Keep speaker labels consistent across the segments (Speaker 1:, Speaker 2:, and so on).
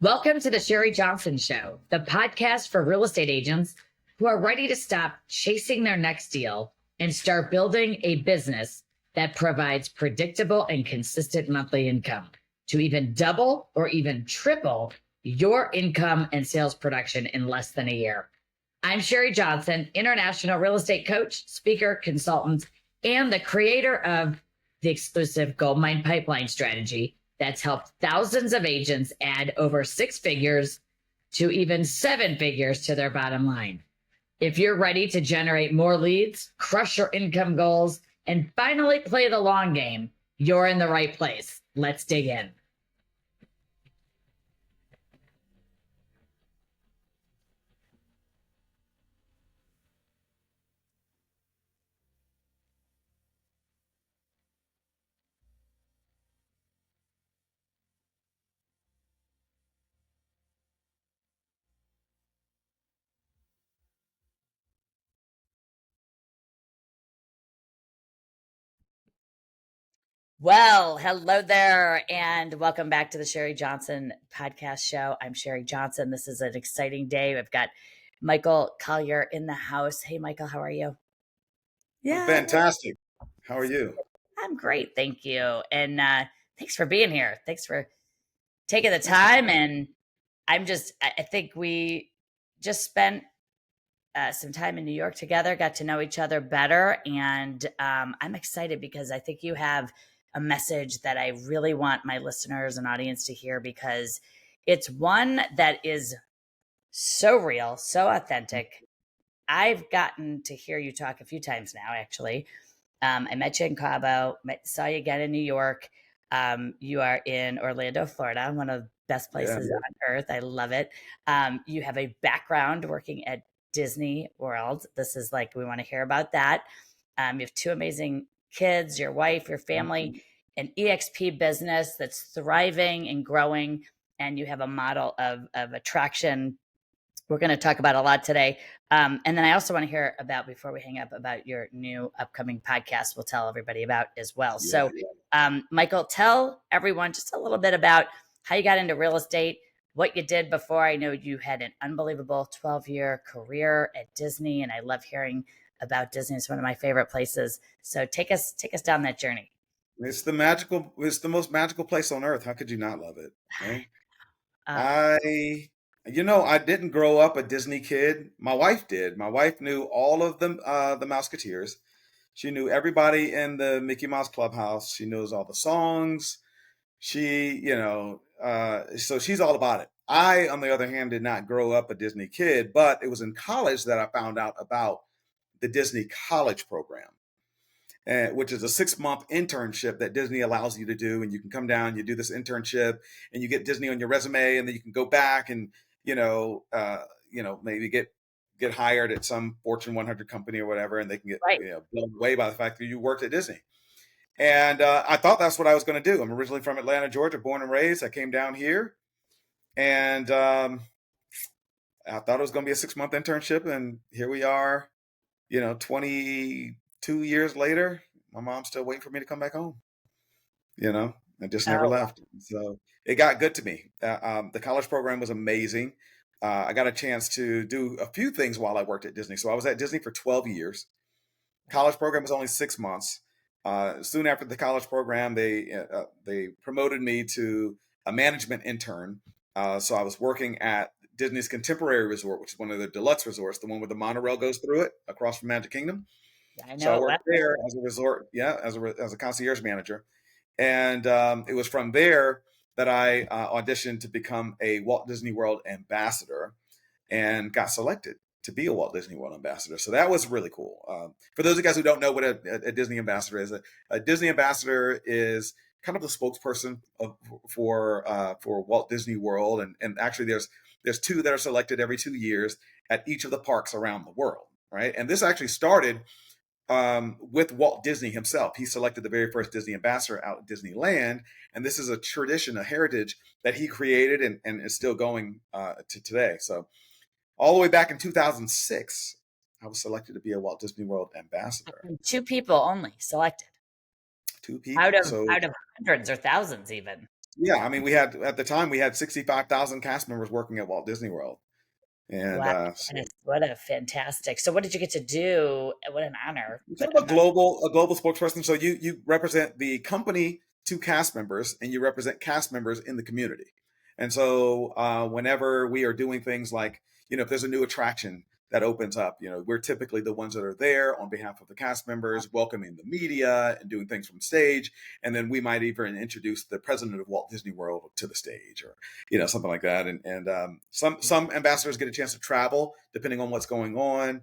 Speaker 1: Welcome to the Sherri Johnson Show, the podcast for real estate agents who are ready to stop chasing their next deal and start building a business that provides predictable and consistent monthly income to even double or even triple your income and sales production in less than a year. I'm Sherri Johnson, international real estate coach, speaker, consultant, and the creator of the exclusive Goldmine Pipeline strategy that's helped thousands of agents add over 6 figures to even 7 figures to their bottom line. If you're ready to generate more leads, crush your income goals, and finally play the long game, you're in the right place. Let's dig in. Well, hello there, and welcome back to the Sherri Johnson podcast show. I'm Sherri Johnson. This is an exciting day. We've got Michael Collier in the house. Hey, Michael, how are you?
Speaker 2: I'm fantastic. How are you?
Speaker 1: I'm great, thank you. And thanks for being here. Thanks for taking the time. And I think we just spent some time in New York together, got to know each other better. And I'm excited because I think you have a message that I really want my listeners and audience to hear, because it's one that is so real, so authentic. I've gotten to hear you talk a few times now, actually. I met you in Cabo, saw you again in New York. You are in Orlando, Florida, one of the best places on earth. I love it. You have a background working at Disney World. This is like, we want to hear about that. You have 2 amazing kids, your wife, your family, an EXP business that's thriving and growing, and you have a model of attraction. We're going to talk about a lot today. And then I also want to hear about, before we hang up, about your new upcoming podcast we'll tell everybody about as well. Michael, tell everyone just a little bit about how you got into real estate, what you did before. I know you had an unbelievable 12-year career at Disney, and I love hearing about Disney. It's one of my favorite places. So take us down that journey.
Speaker 2: It's the most magical place on earth. How could you not love it? Right? I didn't grow up a Disney kid. My wife did. My wife knew all of the Mouseketeers. She knew everybody in the Mickey Mouse Clubhouse. She knows all the songs. So she's all about it. I, on the other hand, did not grow up a Disney kid, but it was in college that I found out about the Disney College program, which is a 6-month internship that Disney allows you to do. And you can come down, you do this internship, and you get Disney on your resume, and then you can go back and, maybe get hired at some Fortune 100 company or whatever, and they can get blown away by the fact that you worked at Disney. And I thought that's what I was going to do. I'm originally from Atlanta, Georgia, born and raised. I came down here, and I thought it was going to be a 6-month internship, and here we are, 22 years later. My mom's still waiting for me to come back home. I just never left. So it got good to me. The college program was amazing. I got a chance to do a few things while I worked at Disney. So I was at Disney for 12 years. College program was only 6 months. Soon after the college program, they promoted me to a management intern. So I was working at Disney's Contemporary Resort, which is one of the deluxe resorts, the one where the monorail goes through it across from Magic Kingdom.
Speaker 1: I know.
Speaker 2: So I worked there as a resort, as a concierge manager. And it was from there that I auditioned to become a Walt Disney World Ambassador and got selected to be a Walt Disney World Ambassador. So that was really cool. For those of you guys who don't know what a Disney Ambassador is, a Disney Ambassador is kind of the spokesperson for Walt Disney World. And actually there's 2 that are selected every 2 years at each of the parks around the world, right? And this actually started with Walt Disney himself. He selected the very first Disney ambassador out at Disneyland. And this is a tradition, a heritage that he created and is still going to today. So all the way back in 2006, I was selected to be a Walt Disney World ambassador.
Speaker 1: 2 people only selected.
Speaker 2: 2 people.
Speaker 1: Out of hundreds or thousands even.
Speaker 2: Yeah, I mean, we had at the time we had 65,000 cast members working at Walt Disney World, and
Speaker 1: Wow,
Speaker 2: so
Speaker 1: what a fantastic. So what did you get to do? What an honor.
Speaker 2: you're
Speaker 1: But
Speaker 2: sort of a global spokesperson. So you represent the company to cast members, and you represent cast members in the community. And so whenever we are doing things like, if there's a new attraction that opens up, we're typically the ones that are there on behalf of the cast members, welcoming the media and doing things from stage. And then we might even introduce the president of Walt Disney World to the stage, or something like that. And some ambassadors get a chance to travel depending on what's going on.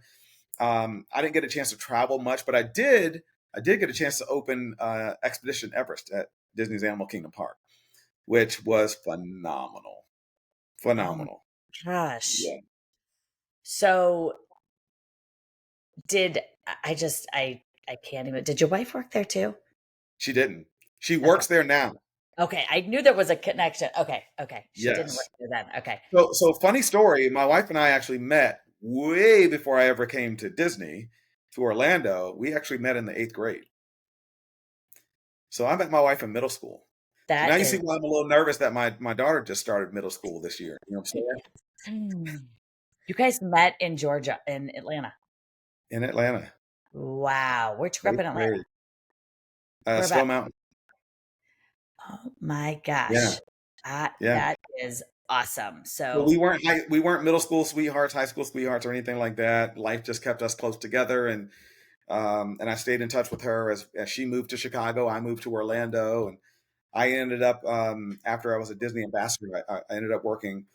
Speaker 2: I didn't get a chance to travel much, but I did. I did get a chance to open Expedition Everest at Disney's Animal Kingdom Park, which was phenomenal.
Speaker 1: oh my
Speaker 2: Phenomenal.
Speaker 1: gosh.
Speaker 2: Yeah.
Speaker 1: So did I can't even, did your wife work there too?
Speaker 2: She didn't. She
Speaker 1: Okay.
Speaker 2: works there now.
Speaker 1: Okay. I knew there was a connection. Okay. Okay. She didn't work
Speaker 2: Yes.
Speaker 1: there then. Okay.
Speaker 2: So funny story. My wife and I actually met way before I ever came to Disney, to Orlando. We actually met in the 8th grade. So I met my wife in middle school. So now
Speaker 1: That
Speaker 2: you see
Speaker 1: is,
Speaker 2: why I'm a little nervous that my daughter just started middle school this year. You know what I'm saying?
Speaker 1: you guys met in Georgia, in Atlanta.
Speaker 2: In Atlanta,
Speaker 1: Wow. Where'd you grow up in
Speaker 2: 8th
Speaker 1: Atlanta?
Speaker 2: grade.
Speaker 1: Where about?
Speaker 2: Stone Mountain.
Speaker 1: Oh my
Speaker 2: Yeah.
Speaker 1: gosh.
Speaker 2: Yeah.
Speaker 1: That is awesome.
Speaker 2: Well,
Speaker 1: So
Speaker 2: we weren't middle school sweethearts, high school sweethearts, or anything like that. Life just kept us close together, and I stayed in touch with her as she moved to Chicago. I moved to Orlando, and I ended up after I was a Disney ambassador, I ended up working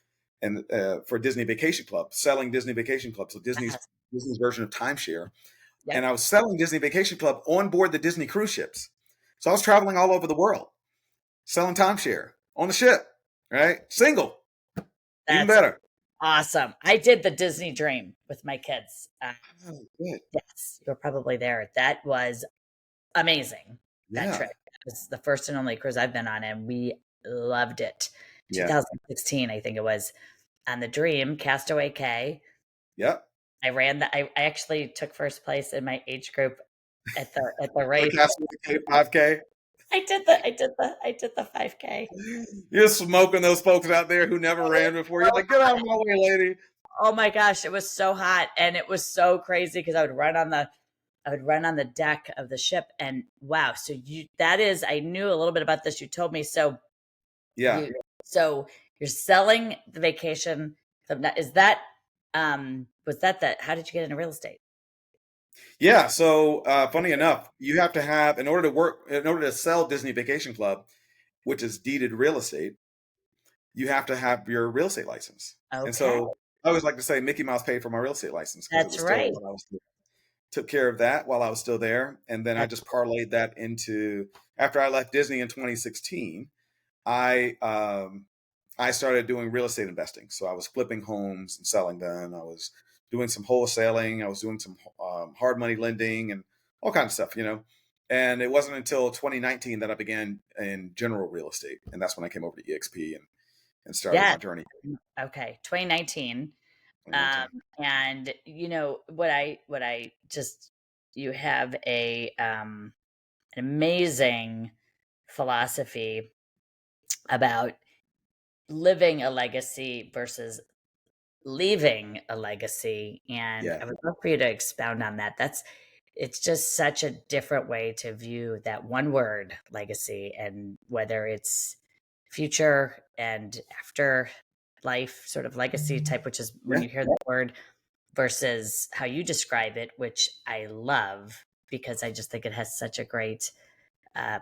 Speaker 2: for Disney Vacation Club, selling Disney Vacation Club, so
Speaker 1: yes.
Speaker 2: Disney's version of timeshare, and
Speaker 1: Yep.
Speaker 2: I was selling Disney Vacation Club on board the Disney cruise ships. So I was traveling all over the world, selling timeshare on the ship, right? Single. Even
Speaker 1: That's
Speaker 2: better.
Speaker 1: awesome. I did the Disney Dream with my kids.
Speaker 2: Oh, good.
Speaker 1: Yes, you're probably there. That was amazing. That
Speaker 2: Yeah.
Speaker 1: trip. It was the first and only cruise I've been on, and we loved it.
Speaker 2: Yeah.
Speaker 1: 2016, I think it was, on the Dream, Castaway Cay.
Speaker 2: Yep.
Speaker 1: I actually took first place in my age group at the
Speaker 2: The
Speaker 1: race.
Speaker 2: Castle 5K.
Speaker 1: I did the 5K.
Speaker 2: You're smoking those folks out there who never ran before. You're like, get out of my way, lady.
Speaker 1: Oh my gosh, it was so hot and it was so crazy because I would run on the deck of the ship, and wow, so I knew a little bit about this. You told me. So
Speaker 2: Yeah.
Speaker 1: you so you're selling the vacation club. Now, is that was that how did you get into real estate?
Speaker 2: Yeah. So funny enough, you have to have, in order to sell Disney Vacation Club, which is deeded real estate, you have to have your real estate license. And
Speaker 1: Okay.
Speaker 2: so I always like to say Mickey Mouse paid for my real estate license because it
Speaker 1: That's
Speaker 2: was stolen
Speaker 1: right.
Speaker 2: when I was there. Took care of that while I was still there. And then I
Speaker 1: That's
Speaker 2: just parlayed that into, after I left Disney in 2016, I I started doing real estate investing. So I was flipping homes and selling them. I was doing some wholesaling. I was doing some hard money lending and all kinds of stuff. And it wasn't until 2019 that I began in general real estate, and that's when I came over to EXP and started
Speaker 1: yeah.
Speaker 2: my journey.
Speaker 1: Okay. 2019.
Speaker 2: 2019.
Speaker 1: And what I just you have an amazing philosophy about living a legacy versus leaving a legacy, and
Speaker 2: Yeah,
Speaker 1: I would love for you to expound on that. It's just such a different way to view that one word, legacy, and whether it's future and after life sort of legacy type, which is when
Speaker 2: yeah.
Speaker 1: you hear that word, versus how you describe it, which I love because I just think it has such a great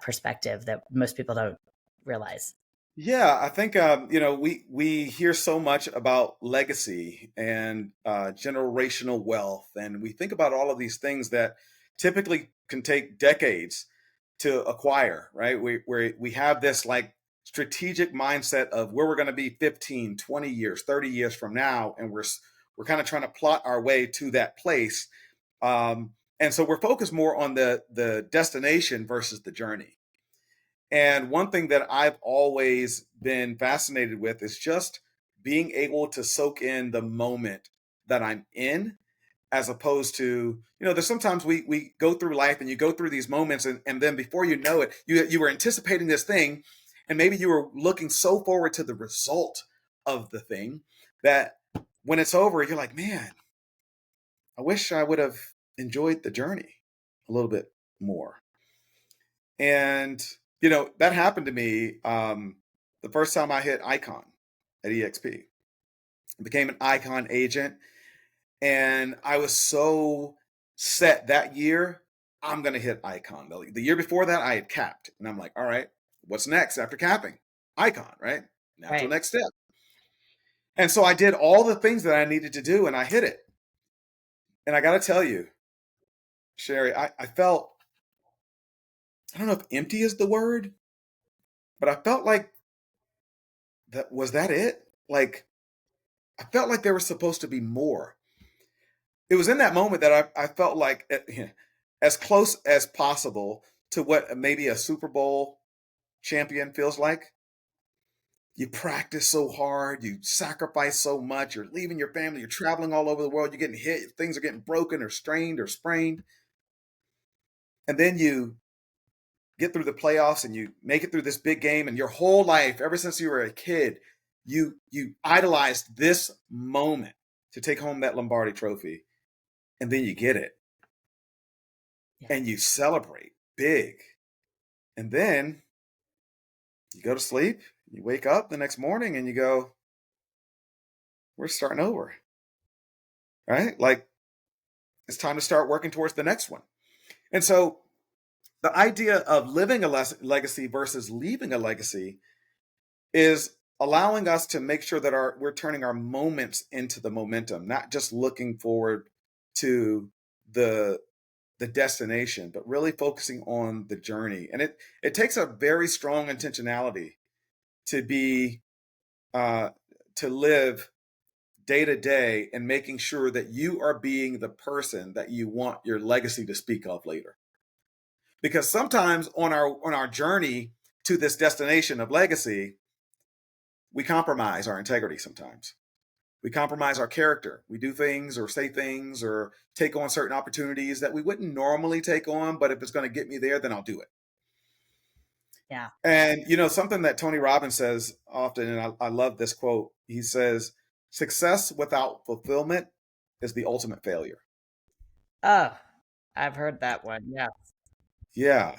Speaker 1: perspective that most people don't realize.
Speaker 2: Yeah, I think we hear so much about legacy and generational wealth, and we think about all of these things that typically can take decades to acquire, right? We have this like strategic mindset of where we're going to be 15, 20 years, 30 years from now, and we're kind of trying to plot our way to that place. And so we're focused more on the destination versus the journey. And one thing that I've always been fascinated with is just being able to soak in the moment that I'm in, as opposed to, there's sometimes we go through life and you go through these moments, and then before you know it, you were anticipating this thing, And maybe you were looking so forward to the result of the thing that when it's over, you're like, man, I wish I would have enjoyed the journey a little bit more. And, that happened to me the first time I hit Icon at EXP. I became an Icon agent. And I was so set that year, I'm going to hit Icon. The year before that, I had capped. And I'm like, all right, what's next after capping? Icon, right? Natural
Speaker 1: Right.
Speaker 2: next step. And so I did all the things that I needed to do and I hit it. And I got to tell you, Sherri, I felt, I don't know if empty is the word, but I felt like that it? Like, I felt like there was supposed to be more. It was in that moment that I felt like as close as possible to what maybe a Super Bowl champion feels like. You practice so hard, you sacrifice so much, you're leaving your family, you're traveling all over the world, you're getting hit, things are getting broken or strained or sprained. And then you get through the playoffs and you make it through this big game, and your whole life, ever since you were a kid, you idolized this moment to take home that Lombardi trophy, and then you get it.
Speaker 1: Yeah.
Speaker 2: And you celebrate big. And then you go to sleep, you wake up the next morning and you go, we're starting over. Right? Like, it's time to start working towards the next one. And so the idea of living a legacy versus leaving a legacy is allowing us to make sure that we're turning our moments into the momentum, not just looking forward to the destination, but really focusing on the journey. And it takes a very strong intentionality to be to live day to day and making sure that you are being the person that you want your legacy to speak of later. Because sometimes on our journey to this destination of legacy, we compromise our integrity sometimes. We compromise our character. We do things or say things or take on certain opportunities that we wouldn't normally take on, but if it's going to get me there, then I'll do it.
Speaker 1: Yeah.
Speaker 2: And, something that Tony Robbins says often, and I love this quote, he says, success without fulfillment is the ultimate failure.
Speaker 1: Oh, I've heard that one. Yeah.
Speaker 2: Yeah.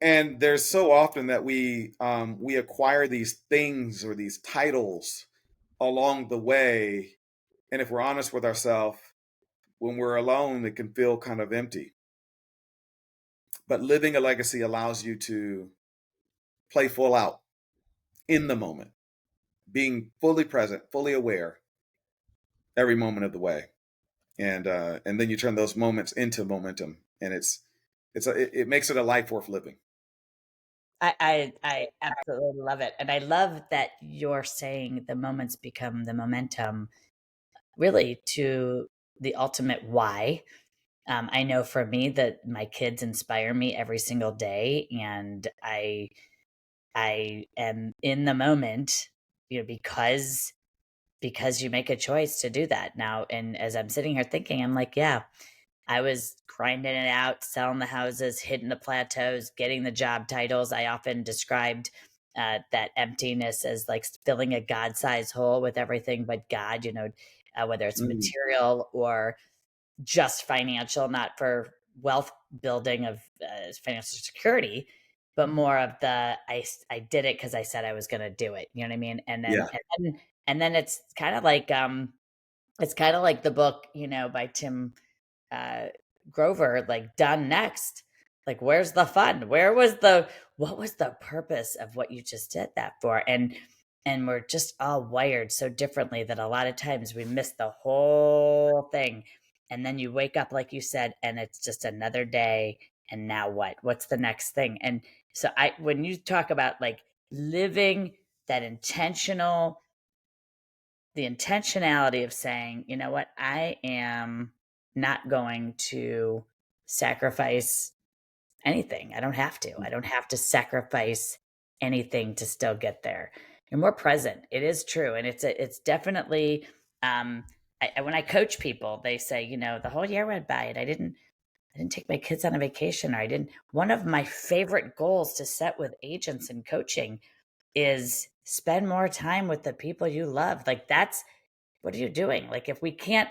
Speaker 2: And there's so often that we acquire these things or these titles along the way. And if we're honest with ourselves, when we're alone, it can feel kind of empty. But living a legacy allows you to play full out in the moment, being fully present, fully aware every moment of the way. And then you turn those moments into momentum. And it makes it a life worth living.
Speaker 1: I absolutely love it. And I love that you're saying the moments become the momentum really to the ultimate why. I know for me that my kids inspire me every single day, and I am in the moment, because you make a choice to do that now. And as I'm sitting here thinking, I'm like, yeah, I was grinding it out, selling the houses, hitting the plateaus, getting the job titles. I often described that emptiness as like filling a God-sized hole with everything but God. Whether it's
Speaker 2: Mm,
Speaker 1: material or just financial, not for wealth building of financial security, but more of I did it because I said I was going to do it. You know what I mean?
Speaker 2: yeah.
Speaker 1: And then it's kind of like the book, by Tim uh, Grover, like done next. Like, where's the fun? What was the purpose of what you just did that for? And we're just all wired so differently that a lot of times we miss the whole thing. And then you wake up, like you said, and it's just another day. And now what? What's the next thing? And so when you talk about like living that the intentionality of saying, you know what, I am not going to sacrifice anything. I don't have to. I don't have to sacrifice anything to still get there. You're more present. It is true, and it's definitely. When I coach people, they say, the whole year went by and I didn't take my kids on a vacation, or I didn't. One of my favorite goals to set with agents and coaching is spend more time with the people you love. Like, that's, what are you doing? Like, if we can't,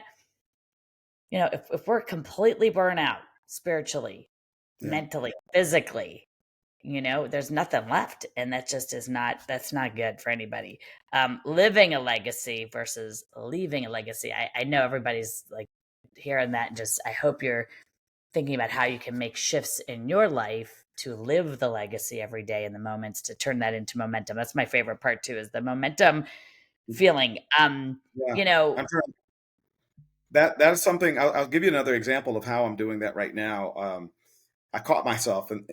Speaker 1: if we're completely burnt out spiritually,
Speaker 2: Yeah.
Speaker 1: mentally, physically, there's nothing left. And that just that's not good for anybody. Living a legacy versus leaving a legacy. I know everybody's like hearing that, and just, I hope you're thinking about how you can make shifts in your life to live the legacy every day, in the moments, to turn that into momentum. That's my favorite part too, is the momentum feeling.
Speaker 2: Yeah.
Speaker 1: You know,
Speaker 2: I'm trying. That is something. I'll give you another example of how I'm doing that right now. I caught myself, and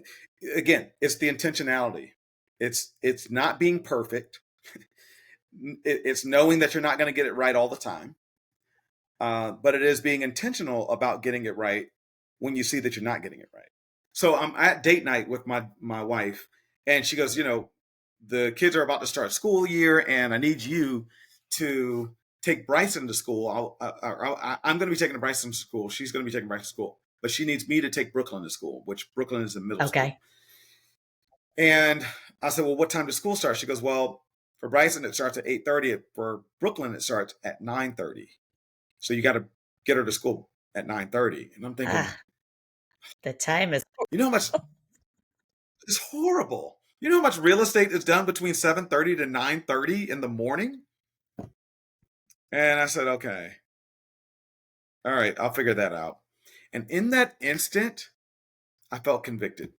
Speaker 2: again, it's the intentionality. It's not being perfect. It's knowing that you're not going to get it right all the time, but it is being intentional about getting it right when you see that you're not getting it right. So I'm at date night with my wife, and she goes, the kids are about to start school year, and I need you to take Bryson to school. I'm going to be taking Bryson to school. She's going to be taking Bryson to school, but she needs me to take Brooklyn to school, which Brooklyn is in middle school.
Speaker 1: okay.
Speaker 2: And I said, well, what time does school start? She goes, well, for Bryson, it starts at 8:30. For Brooklyn, it starts at 9:30. So you got to get her to school at 9:30. And I'm thinking,
Speaker 1: The time is
Speaker 2: how much, it's horrible. You know how much real estate is done between 7:30 to 9:30 in the morning? And I said, okay, all right, I'll figure that out. And in that instant, I felt convicted.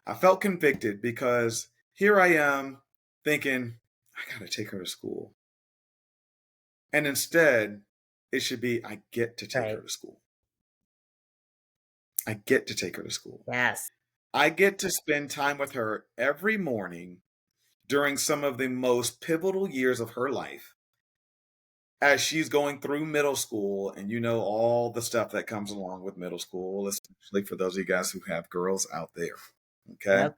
Speaker 2: I felt convicted because here I am thinking, I got to take her to school. And instead, it should be, I get to take her to school. I get to take her to school.
Speaker 1: Yes.
Speaker 2: I get to spend time with her every morning during some of the most pivotal years of her life as she's going through middle school, and all the stuff that comes along with middle school, especially for those of you guys who have girls out there. Okay.
Speaker 1: Yep.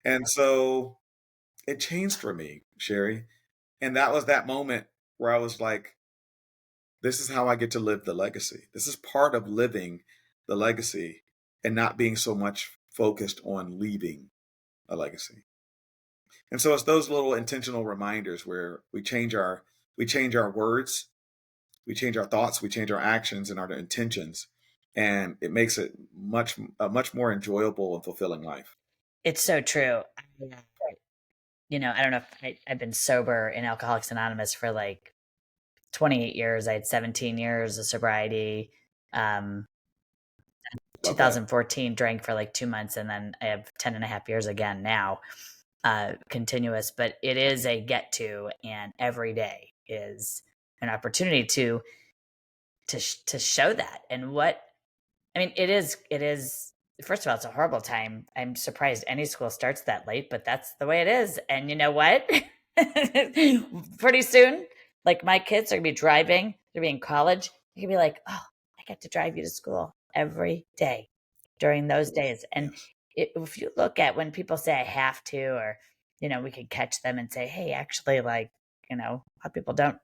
Speaker 2: And so it changed for me, Sherri. And that was that moment where I was like, this is how I get to live the legacy. This is part of living the legacy and not being so much focused on leaving a legacy. And so it's those little intentional reminders where we change our words, we change our thoughts, we change our actions and our intentions, and it makes it a much more enjoyable and fulfilling life.
Speaker 1: It's so true. I don't know if I've been sober in Alcoholics Anonymous for like 28 years. I had 17 years of sobriety.
Speaker 2: Love that.
Speaker 1: 2014, drank for like 2 months, and then I have 10 and a half years again now, continuous. But it is a get to, and every day is an opportunity to show that. And it is, first of all, it's a horrible time. I'm surprised any school starts that late, but that's the way it is. And you know what? Pretty soon, like, my kids are gonna be driving, they're gonna be in college. They're gonna be like, oh, I get to drive you to school every day during those days. And
Speaker 2: Yes.
Speaker 1: if you look at when people say I have to, or, we could catch them and say, hey, actually, like, a lot of people don't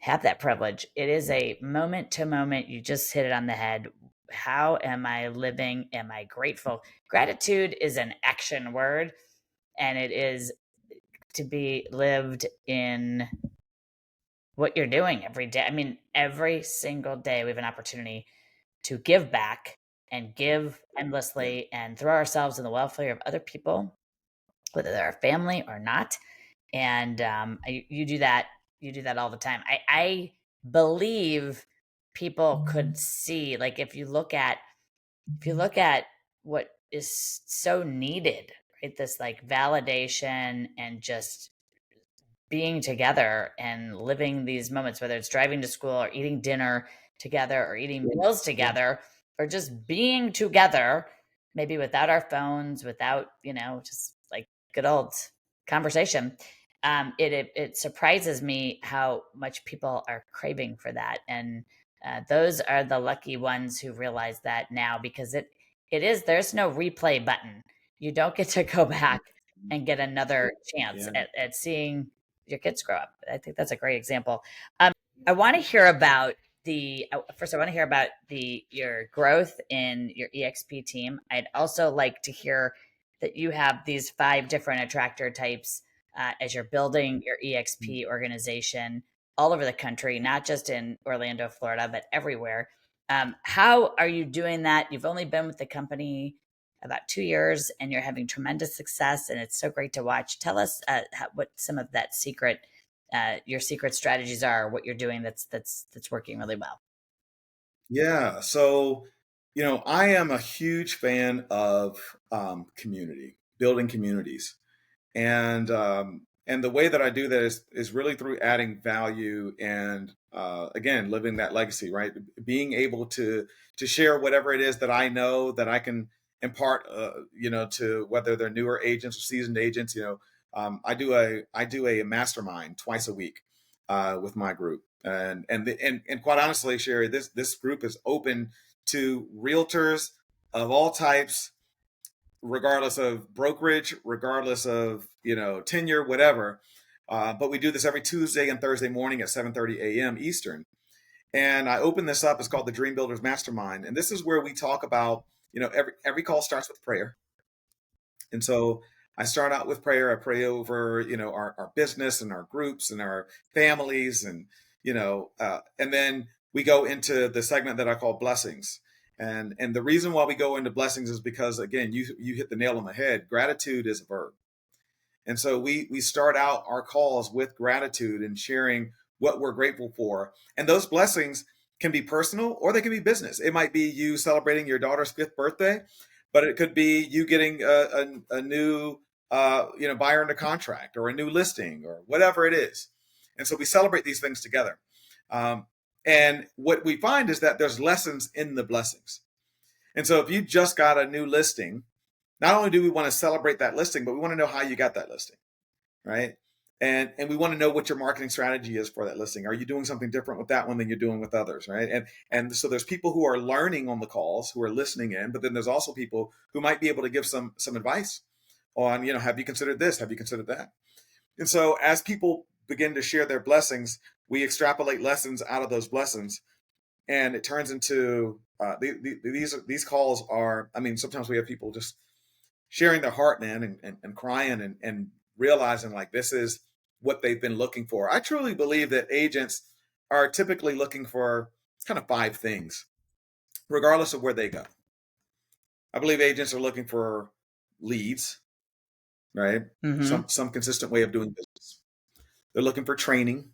Speaker 1: have that privilege. It is a moment to moment. You just hit it on the head. How am I living? Am I grateful? Gratitude is an action word, and it is to be lived in what you're doing every day. I mean, every single day we have an opportunity to give back and give endlessly and throw ourselves in the welfare of other people, whether they're our family or not. And you do that. You do that all the time. I believe people could see, like, if you look at what is so needed, right? This, like, validation and just being together and living these moments, whether it's driving to school or eating dinner together or eating meals together, or just being together, maybe without our phones, without, just like good old conversation. It surprises me how much people are craving for that. And those are the lucky ones who realize that now, because there's no replay button. You don't get to go back and get another chance
Speaker 2: Yeah.
Speaker 1: at seeing your kids grow up. I think that's a great example. I want to hear about first I want to hear about your growth in your EXP team. I'd also like to hear that you have these 5 different attractor types as you're building your EXP organization all over the country, not just in Orlando, Florida, but everywhere. How are you doing that? You've only been with the company about 2 years and you're having tremendous success, and it's so great to watch. Tell us what some of that your secret strategies are, what you're doing that's working really well.
Speaker 2: Yeah. So, I am a huge fan of community, building communities. And the way that I do that is really through adding value and again living that legacy, right? Being able to share whatever it is that I know that I can impart, to whether they're newer agents or seasoned agents. I do a mastermind twice a week with my group, and quite honestly, Sherri, this group is open to realtors of all types, regardless of brokerage, regardless of tenure, whatever. But we do this every Tuesday and Thursday morning at 7:30 a.m. Eastern. And I open this up. It's called the Dream Builders Mastermind, and this is where we talk about every call starts with prayer. And so I start out with prayer. I pray over our business and our groups and our families, and then we go into the segment that I call blessings. And the reason why we go into blessings is because, again, you hit the nail on the head. Gratitude is a verb. And so we start out our calls with gratitude and sharing what we're grateful for. And those blessings can be personal or they can be business. It might be you celebrating your daughter's 5th birthday, but it could be you getting a new buyer under contract or a new listing or whatever it is. And so we celebrate these things together. And what we find is that there's lessons in the blessings. And so if you just got a new listing, not only do we want to celebrate that listing, but we want to know how you got that listing, right? And we want to know what your marketing strategy is for that listing. Are you doing something different with that one than you're doing with others, right? And so there's people who are learning on the calls, who are listening in, but then there's also people who might be able to give some advice on, have you considered this? Have you considered that? And so as people begin to share their blessings, we extrapolate lessons out of those blessings, and it turns into these calls are. I mean, sometimes we have people just sharing their heart, man, and crying and realizing like this is what they've been looking for. I truly believe that agents are typically looking for kind of 5 things, regardless of where they go. I believe agents are looking for leads, right?
Speaker 1: Mm-hmm.
Speaker 2: Some consistent way of doing business. They're looking for training.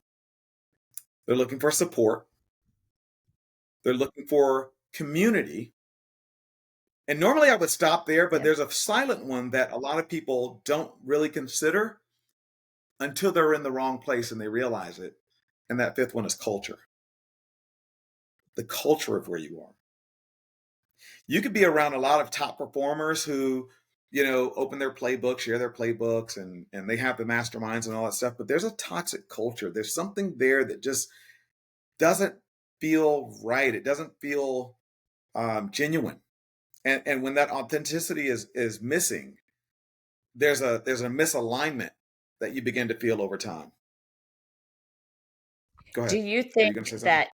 Speaker 2: They're looking for support. They're looking for community. And normally I would stop there, but
Speaker 1: Yep.
Speaker 2: there's a silent one that a lot of people don't really consider until they're in the wrong place and they realize it. And that 5th one is culture. The culture of where you are. You could be around a lot of top performers who, open their playbooks, share their playbooks, and they have the masterminds and all that stuff. But there's a toxic culture. There's something there that just doesn't feel right. It doesn't feel genuine. And when that authenticity is missing, there's a misalignment that you begin to feel over time. Go
Speaker 1: Do
Speaker 2: ahead.
Speaker 1: you
Speaker 2: Are you
Speaker 1: think
Speaker 2: going to say something?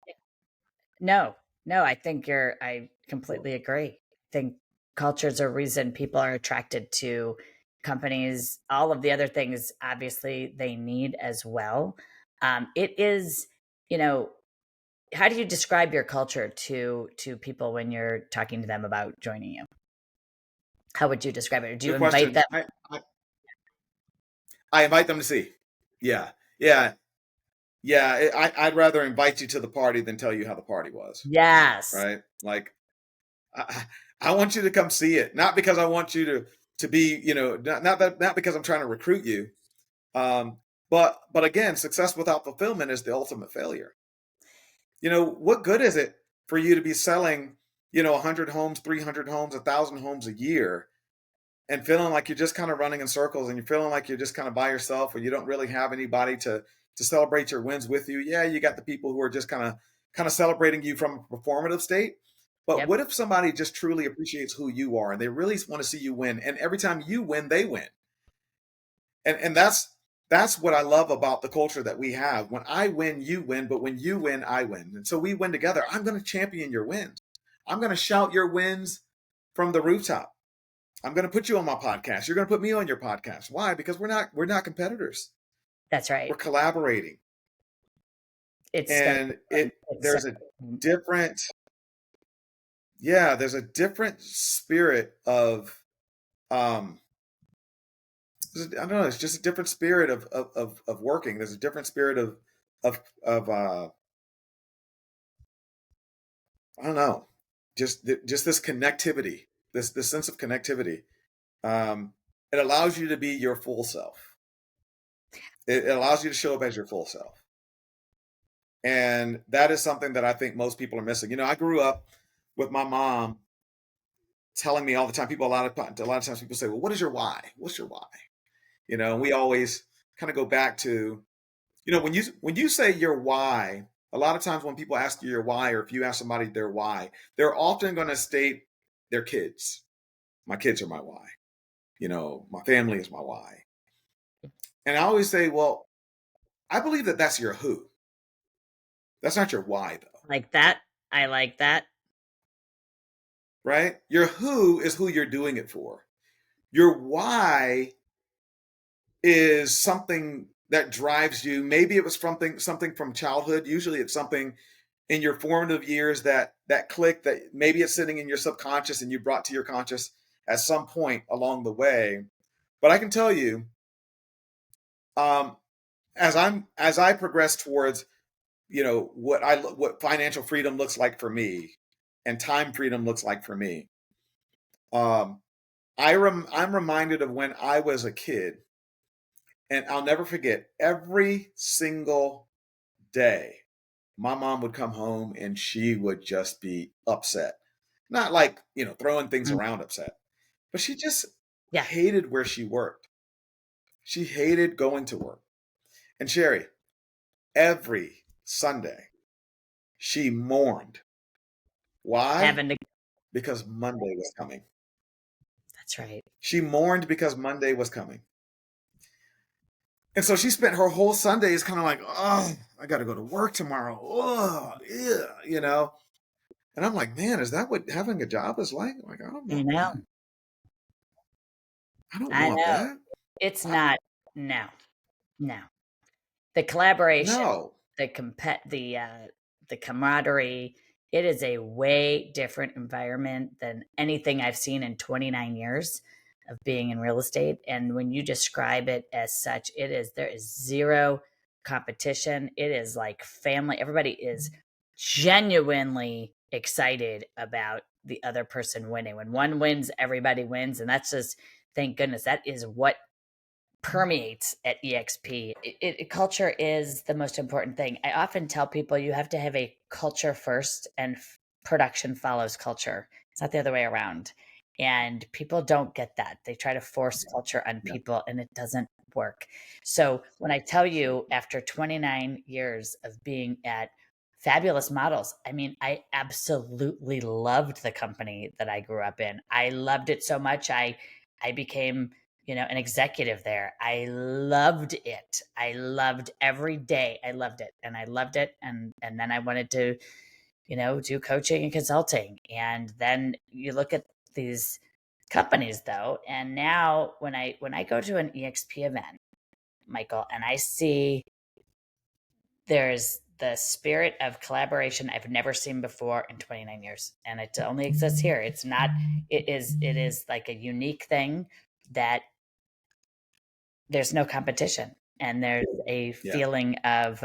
Speaker 1: that no, I completely agree. I think culture's a reason people are attracted to companies. All of the other things, obviously, they need as well. It is, you know, how do you describe your culture to people when you're talking to them about joining you? How would you describe it? Or do you
Speaker 2: Good
Speaker 1: invite
Speaker 2: question.
Speaker 1: them?
Speaker 2: I invite them to see. Yeah, yeah, yeah. I'd rather invite you to the party than tell you how the party was.
Speaker 1: Yes.
Speaker 2: Right? Like, I want you to come see it, not because I want you to be, not because I'm trying to recruit you. But again, success without fulfillment is the ultimate failure. What good is it for you to be selling, 100 homes, 300 homes, 1,000 homes a year, and feeling like you're just kind of running in circles, and you're feeling like you're just kind of by yourself, or you don't really have anybody to celebrate your wins with you? Yeah, you got the people who are just kind of celebrating you from a performative state. But
Speaker 1: Yep.
Speaker 2: what if somebody just truly appreciates who you are and they really want to see you win, and every time you win, they win? And That's what I love about the culture that we have. When I win, you win, but when you win, I win. And so we win together. I'm going to champion your wins. I'm going to shout your wins from the rooftop. I'm going to put you on my podcast. You're going to put me on your podcast. Why? Because we're not competitors.
Speaker 1: That's right.
Speaker 2: We're collaborating.
Speaker 1: It's
Speaker 2: And there's a different spirit of I don't know, it's just a different spirit of working. There's a different spirit of I don't know, just this connectivity, this sense of connectivity. It allows you to be your full self. It allows you to show up as your full self. And that is something that I think most people are missing. I grew up with my mom telling me all the time. A lot of times people say, "Well, what is your why? What's your why?" And we always kind of go back to, when you say your why. A lot of times when people ask you your why, or if you ask somebody their why, they're often going to state their kids. My kids are my why. My family is my why. And I always say, well, I believe that that's your who. That's not your why, though.
Speaker 1: Like that. I like that.
Speaker 2: Right? Your who is who you're doing it for. Your why is something that drives you. Maybe it was something from childhood. Usually it's something in your formative years that click, that maybe it's sitting in your subconscious and you brought to your conscious at some point along the way. But I can tell you, as I progress towards, what financial freedom looks like for me, and time freedom looks like for me. I'm reminded of when I was a kid, and I'll never forget, every single day, my mom would come home and she would just be upset. Not like, throwing things around upset, but she just hated where she worked. She hated going to work. And Sherri, every Sunday, she mourned. Why? Because Monday was coming.
Speaker 1: That's right.
Speaker 2: She mourned because Monday was coming. And so she spent her whole Sundays kind of like, oh, I got to go to work tomorrow. Oh, yeah, And I'm like, man, is that what having a job is like? Like, I don't want that. I don't want that.
Speaker 1: It's not. No. The collaboration,
Speaker 2: No.
Speaker 1: the camaraderie. It is a way different environment than anything I've seen in 29 years of being in real estate. And when you describe it as such, there is zero competition. It is like family. Everybody is genuinely excited about the other person winning. When one wins, everybody wins. And that's just, thank goodness, that is what permeates at EXP. Culture is the most important thing. I often tell people you have to have a culture first, and production follows culture. It's not the other way around. And people don't get that. They try to force culture on people, and it doesn't work. So when I tell you, after 29 years of being at Fabulous Models, I mean, I absolutely loved the company that I grew up in. I loved it so much. I became an executive there. I loved it. I loved every day. I loved it. And I loved it. And then I wanted to, do coaching and consulting. And then you look at these companies though. And now when I go to an EXP event, Michael, and I see there's the spirit of collaboration I've never seen before in 29 years. And it only exists here. It is like a unique thing that there's no competition, and there's a feeling of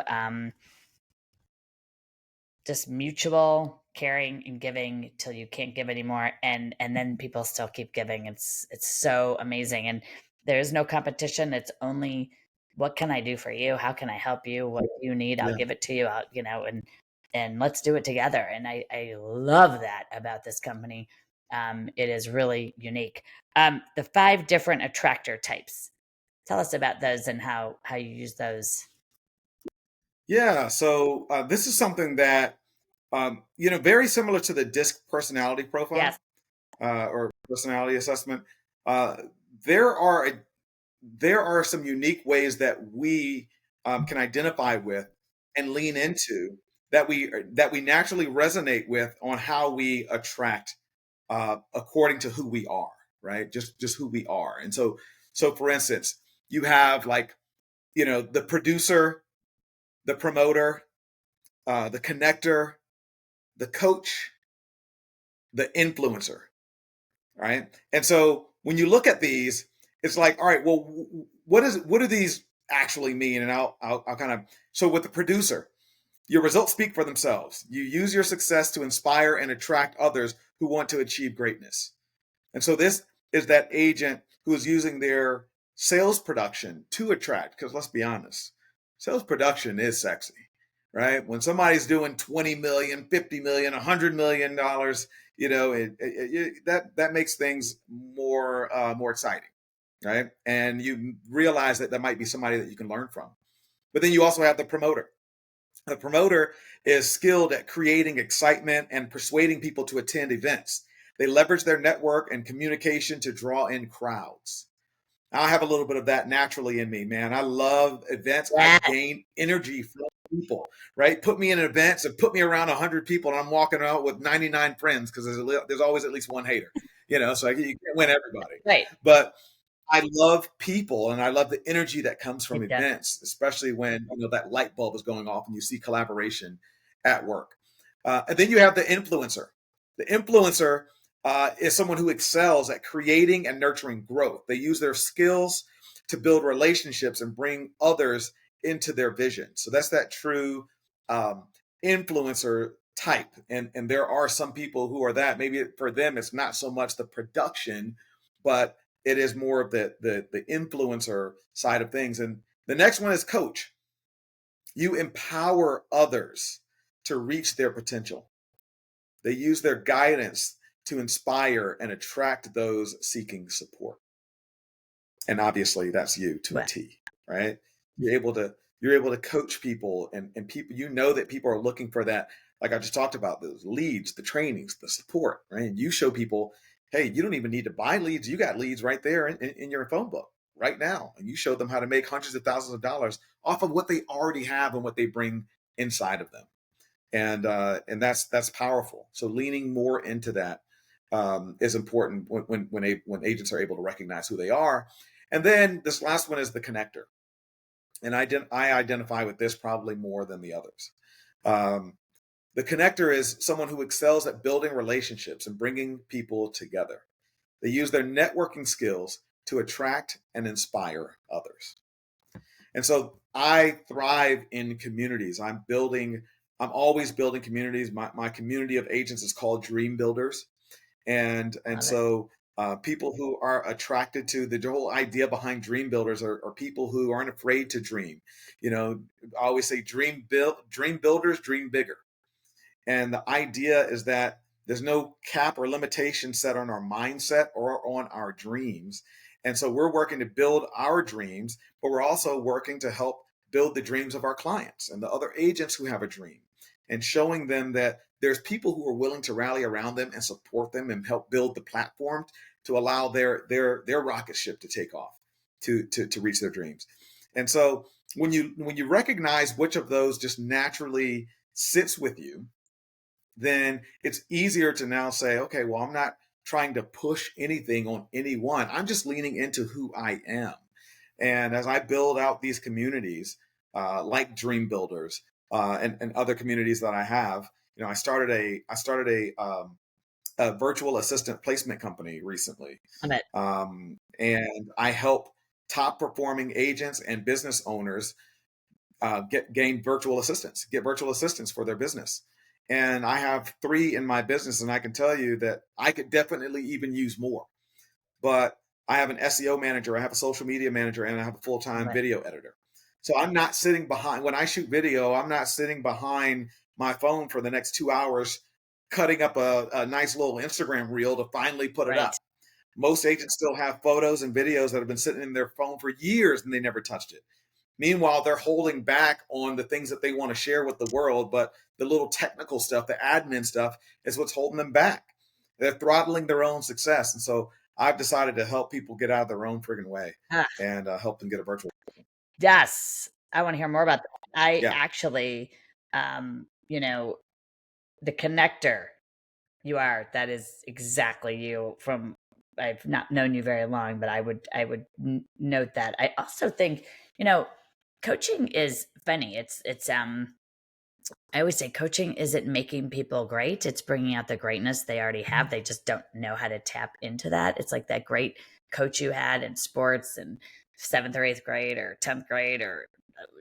Speaker 1: just mutual caring and giving till you can't give anymore, and then people still keep giving. It's so amazing, and there's no competition. It's only, what can I do for you? How can I help you? What do you need? I'll give it to you. And let's do it together. And I love that about this company. It is really unique. The 5 different attractor types. Tell us about those and how you use those.
Speaker 2: Yeah, so this is something that, very similar to the DISC personality profile,
Speaker 1: Yes.
Speaker 2: Or personality assessment. There are there are some unique ways that we can identify with and lean into that we naturally resonate with on how we attract according to who we are, right? Just who we are. And so for instance, you have like, the producer, the promoter, the connector, the coach, the influencer, right? And so when you look at these, it's like, all right, well, what do these actually mean? And I'll kind of, so with the producer, your results speak for themselves. You use your success to inspire and attract others who want to achieve greatness. And so this is that agent who is using their sales production to attract, because let's be honest, sales production is sexy, right? When somebody's doing 20 million, 50 million, $100 million, that makes things more exciting, right? And you realize that might be somebody that you can learn from. But then you also have the promoter. The promoter is skilled at creating excitement and persuading people to attend events. They leverage their network and communication to draw in crowds. I have a little bit of that naturally in me, man. I love events. I
Speaker 1: Yes.
Speaker 2: gain energy from people, right? Put me in events and put me around 100 people, and I'm walking out with 99 friends because there's always at least one hater, so you can't win everybody.
Speaker 1: Right.
Speaker 2: But I love people, and I love the energy that comes from
Speaker 1: It does.
Speaker 2: events, especially when that light bulb is going off and you see collaboration at work. And then you have the influencer. The influencer is someone who excels at creating and nurturing growth. They use their skills to build relationships and bring others into their vision. So that's that true influencer type. And there are some people who are that. Maybe for them, it's not so much the production, but it is more of the influencer side of things. And the next one is coach. You empower others to reach their potential. They use their guidance to inspire and attract those seeking support. And obviously that's you to a T, right? You're able to coach people, and people, that people are looking for that. Like I just talked about, those leads, the trainings, the support, right? And you show people, hey, you don't even need to buy leads. You got leads right there in your phone book right now. And you show them how to make hundreds of thousands of dollars off of what they already have and what they bring inside of them. And that's powerful. So leaning more into that is important when agents are able to recognize who they are. And then this last one is the connector. And I identify with this probably more than the others. The connector is someone who excels at building relationships and bringing people together. They use their networking skills to attract and inspire others. And so I thrive in communities. I'm always building communities. My community of agents is called Dream Builders. And so people who are attracted to the whole idea behind Dream Builders are people who aren't afraid to dream. I always say dream builders, dream bigger. And the idea is that there's no cap or limitation set on our mindset or on our dreams. And so we're working to build our dreams, but we're also working to help build the dreams of our clients and the other agents who have a dream, and showing them that there's people who are willing to rally around them and support them and help build the platform to allow their rocket ship to take off to reach their dreams. And so when you recognize which of those just naturally sits with you, then it's easier to now say, okay, well, I'm not trying to push anything on anyone. I'm just leaning into who I am. And as I build out these communities, like Dream Builders, and other communities that I have, I started a virtual assistant placement company recently. And I help top performing agents and business owners get virtual assistants for their business. And I have 3 in my business, and I can tell you that I could definitely even use more. But I have an SEO manager, I have a social media manager, and I have a full-time video editor. So I'm not sitting behind, when I shoot video, I'm not sitting behind my phone for the next 2 hours, cutting up a nice little Instagram reel to finally put it up. Most agents still have photos and videos that have been sitting in their phone for years and they never touched it. Meanwhile, they're holding back on the things that they want to share with the world, but the little technical stuff, the admin stuff, is what's holding them back. They're throttling their own success. And so I've decided to help people get out of their own friggin' way
Speaker 1: Ah,
Speaker 2: and help them get a virtual.
Speaker 1: yes. I want to hear more about that. I
Speaker 2: Yeah.
Speaker 1: actually, you know, the connector you are, that is exactly you. From I've not known you very long, but I would note that. I also think, coaching is funny. It's I always say coaching isn't making people great. It's bringing out the greatness they already have. They just don't know how to tap into that. It's like that great coach you had in sports in seventh or eighth grade or 10th grade or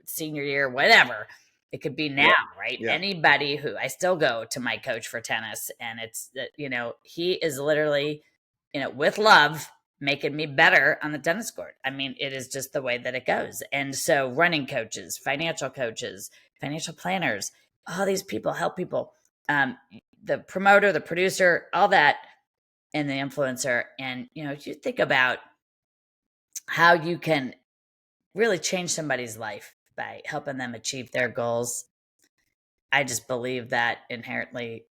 Speaker 1: senior year, whatever. It could be now, right?
Speaker 2: Yeah.
Speaker 1: Anybody who I still go to my coach for tennis, and it's that, he is literally, with love, making me better on the tennis court. I mean, it is just the way that it goes. And so, running coaches, financial planners, all these people help people. The promoter, the producer, all that, and the influencer. And you think about how you can really change somebody's life by helping them achieve their goals. I just believe that inherently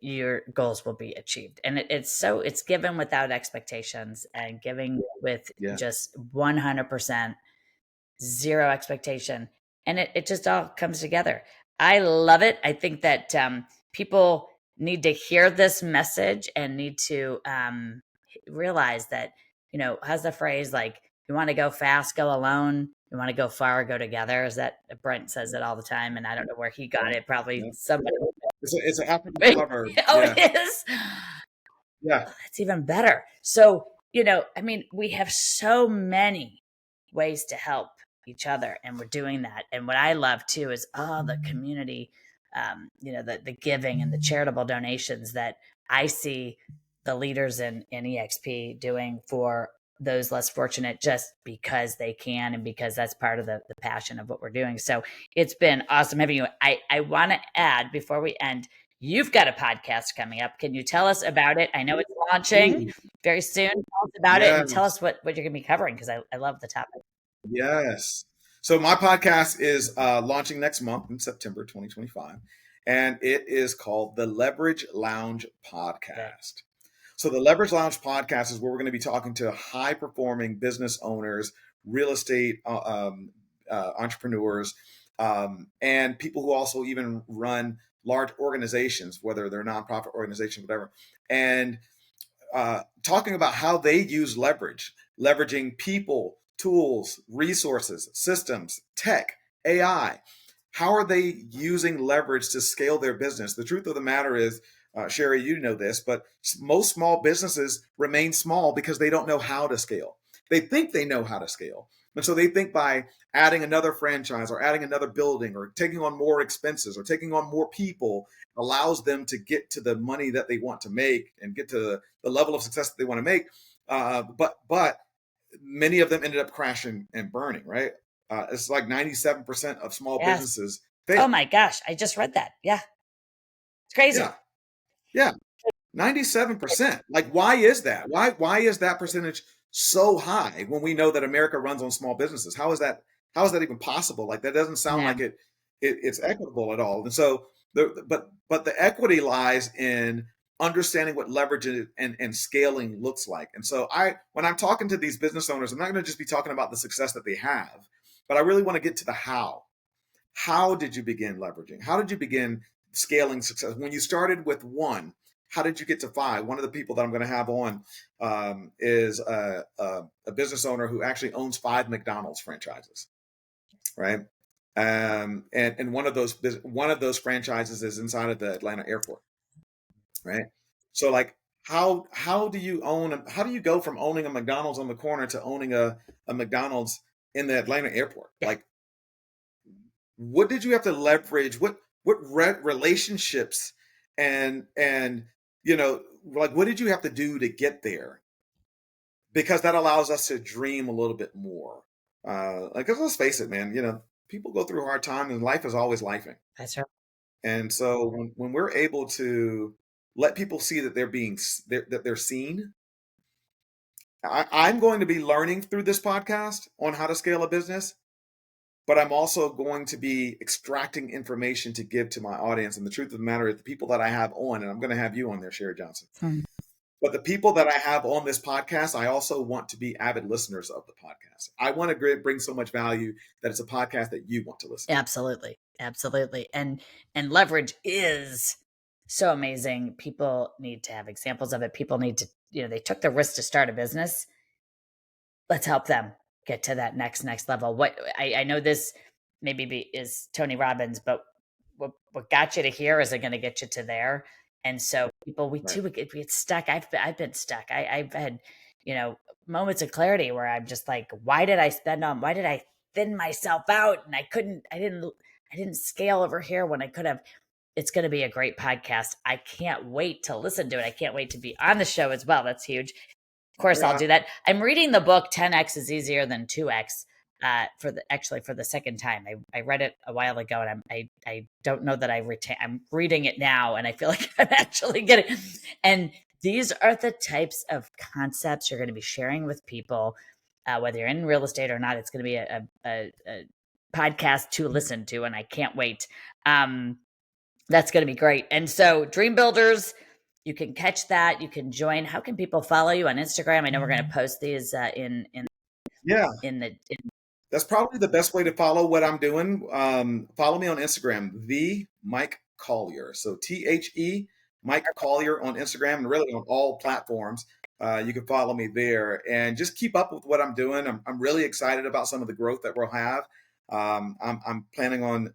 Speaker 1: your goals will be achieved. And it's given without expectations and giving with
Speaker 2: Yeah.
Speaker 1: just 100% zero expectation. And it just all comes together. I love it. I think that people need to hear this message and need to realize that, how's the phrase, like, you want to go fast, go alone. You want to go far, go together. Is that Brent says it all the time? And I don't know where he got it. Probably
Speaker 2: Yeah.
Speaker 1: somebody.
Speaker 2: It's an African proverb.
Speaker 1: Oh,
Speaker 2: Yeah.
Speaker 1: it is.
Speaker 2: Yeah.
Speaker 1: Oh, that's even better. So, I mean, we have so many ways to help each other, and we're doing that. And what I love too is all the community, the giving and the charitable donations that I see the leaders in EXP doing for those less fortunate, just because they can and because that's part of the passion of what we're doing. So it's been awesome having you. I want to add before we end, you've got a podcast coming up. Can you tell us about it? I know it's launching very soon. Tell us about it and tell
Speaker 2: Yes.
Speaker 1: us what you're going to be covering, because I love the topic.
Speaker 2: Yes. So my podcast is launching next month in September 2025, and it is called the Leverage Lounge Podcast. So the Leverage Lounge Podcast is where we're going to be talking to high performing business owners, real estate entrepreneurs, and people who also even run large organizations, whether they're nonprofit organizations, whatever, and talking about how they use leveraging people, tools, resources, systems, tech, AI. How are they using leverage to scale their business? The truth of the matter is, Sherri, you know this, but most small businesses remain small because they don't know how to scale. They think they know how to scale. And so they think by adding another franchise or adding another building or taking on more expenses or taking on more people allows them to get to the money that they want to make and get to the level of success that they want to make. But many of them ended up crashing and burning, right? It's like 97% of small
Speaker 1: Yes.
Speaker 2: businesses
Speaker 1: Oh
Speaker 2: fail.
Speaker 1: my gosh. I just read that. Yeah. It's crazy.
Speaker 2: Yeah. Yeah. 97%. Like, why is that? Why is that percentage so high when we know that America runs on small businesses? How is that even possible? Like, that doesn't sound
Speaker 1: Yeah.
Speaker 2: like it's equitable at all. And so but the equity lies in understanding what leverage and scaling looks like. And so when I'm talking to these business owners, I'm not going to just be talking about the success that they have, but I really want to get to the how. How did you begin leveraging? How did you begin scaling success? When you started with one, how did you get to five? One of the people that I'm going to have on is a business owner who actually owns 5 McDonald's franchises, right? And one of those franchises is inside of the Atlanta airport, right? So like, how do you go from owning a McDonald's on the corner to owning a McDonald's in the Atlanta airport?
Speaker 1: Yeah.
Speaker 2: Like, what did you have to leverage? What relationships and like, what did you have to do to get there? Because that allows us to dream a little bit more. Like, 'cause let's face it, man, people go through hard times and life is always lifing.
Speaker 1: That's right.
Speaker 2: And so when we're able to let people see that they're seen, I'm going to be learning through this podcast on how to scale a business, but I'm also going to be extracting information to give to my audience. And the truth of the matter is, the people that I have on, and I'm going to have you on there, Sherri Johnson. But the people that I have on this podcast, I also want to be avid listeners of the podcast. I want to bring so much value that it's a podcast that you want to listen to.
Speaker 1: Absolutely. Absolutely. And leverage is so amazing. People need to have examples of it. People need to, they took the risk to start a business. Let's help them get to that next level. What I know this is Tony Robbins, but what got you to here isn't going to get you to there. And so people, we get stuck. I've been stuck. I've had, moments of clarity where I'm just like, why did I thin myself out? And I didn't scale over here when I could have. It's going to be a great podcast. I can't wait to listen to it. I can't wait to be on the show as well. That's huge. Of course, I'll do that. I'm reading the book 10X is easier than 2X for the second time. I read it a while ago, and I don't know that I'm reading it now, and I feel like I'm actually getting. And these are the types of concepts you're going to be sharing with people, whether you're in real estate or not. It's going to be a podcast to listen to, and I can't wait. That's going to be great. And so, Dream Builders. You can catch that. You can join. How can people follow you on Instagram? I know we're going to post these in
Speaker 2: That's probably the best way to follow what I'm doing. Follow me on Instagram, the Mike Collier. So THE Mike Collier on Instagram and really on all platforms. You can follow me there and just keep up with what I'm doing. I'm really excited about some of the growth that we'll have. I'm planning on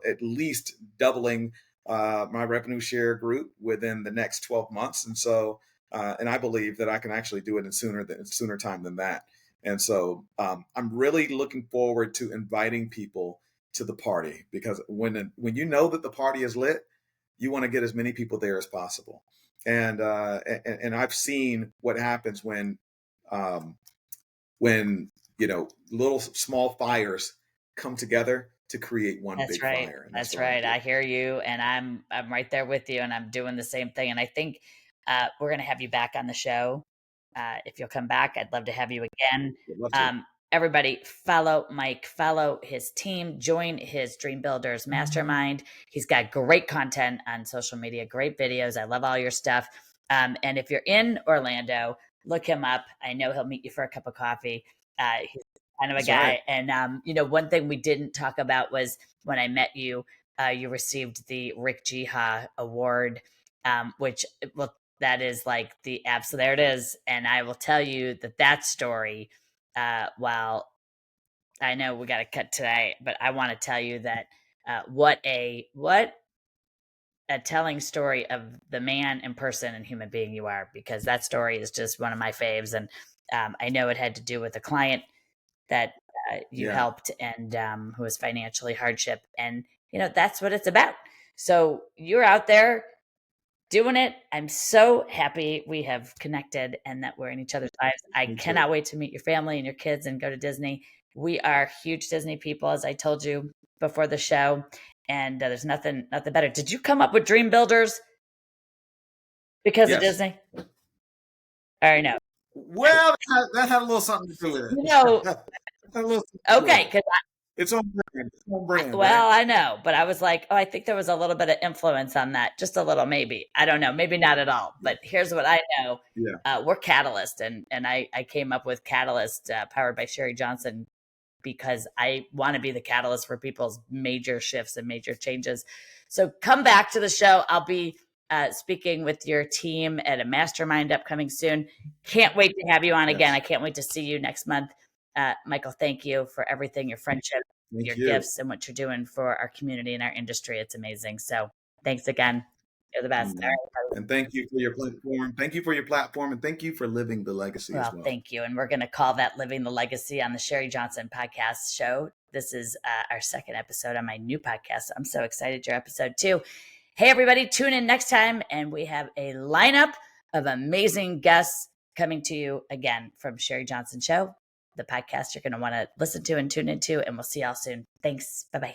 Speaker 2: at least doubling my revenue share group within the next 12 months. And so, and I believe that I can actually do it in sooner time than that. And so I'm really looking forward to inviting people to the party, because when you know that the party is lit, you want to get as many people there as possible. And I've seen what happens when little small fires come together to create one big fire.
Speaker 1: That's right. I hear you, and I'm right there with you, and I'm doing the same thing. And I think we're going to have you back on the show. If you'll come back, I'd love to have you again. Everybody, follow Mike, follow his team, join his Dream Builders Mastermind. He's got great content on social media, great videos. I love all your stuff. And if you're in Orlando, look him up. I know he'll meet you for a cup of coffee. He's kind of a guy. Right. And, one thing we didn't talk about was when I met you, you received the Rick Jiha Award, which, well, that is like the app. So there it is. And I will tell you that story, while I know we got to cut today, but I want to tell you that what a telling story of the man and person and human being you are, because that story is just one of my faves. And I know it had to do with a client that you helped and who was financially hardship. And, that's what it's about. So you're out there doing it. I'm so happy we have connected and that we're in each other's lives. I cannot wait to meet your family and your kids and go to Disney. We are huge Disney people, as I told you before the show. And there's nothing better. Did you come up with Dream Builders because of Disney? Or no?
Speaker 2: Well, that had a little something to do with it.
Speaker 1: Okay, because
Speaker 2: it's on brand.
Speaker 1: Well, right? I know, but I was like, I think there was a little bit of influence on that, just a little, maybe. I don't know, maybe not at all. But here's what I know: we're Catalyst, and I came up with Catalyst, powered by Sherri Johnson, because I want to be the catalyst for people's major shifts and major changes. So come back to the show. I'll be speaking with your team at a mastermind upcoming soon. Can't wait to have you on again. I can't wait to see you next month. Michael, thank you for everything, your friendship, your gifts, and what you're doing for our community and our industry. It's amazing. So thanks again. You're the best.
Speaker 2: And thank you for your platform. Thank you for your platform, and thank you for living the legacy as well.
Speaker 1: Thank you. And we're going to call that Living the Legacy on the Sherri Johnson podcast show. This is our second episode on my new podcast. I'm so excited you're episode 2. Hey, everybody, tune in next time. And we have a lineup of amazing guests coming to you again from Sherri Johnson Show, the podcast you're going to want to listen to and tune into. And we'll see y'all soon. Thanks. Bye-bye.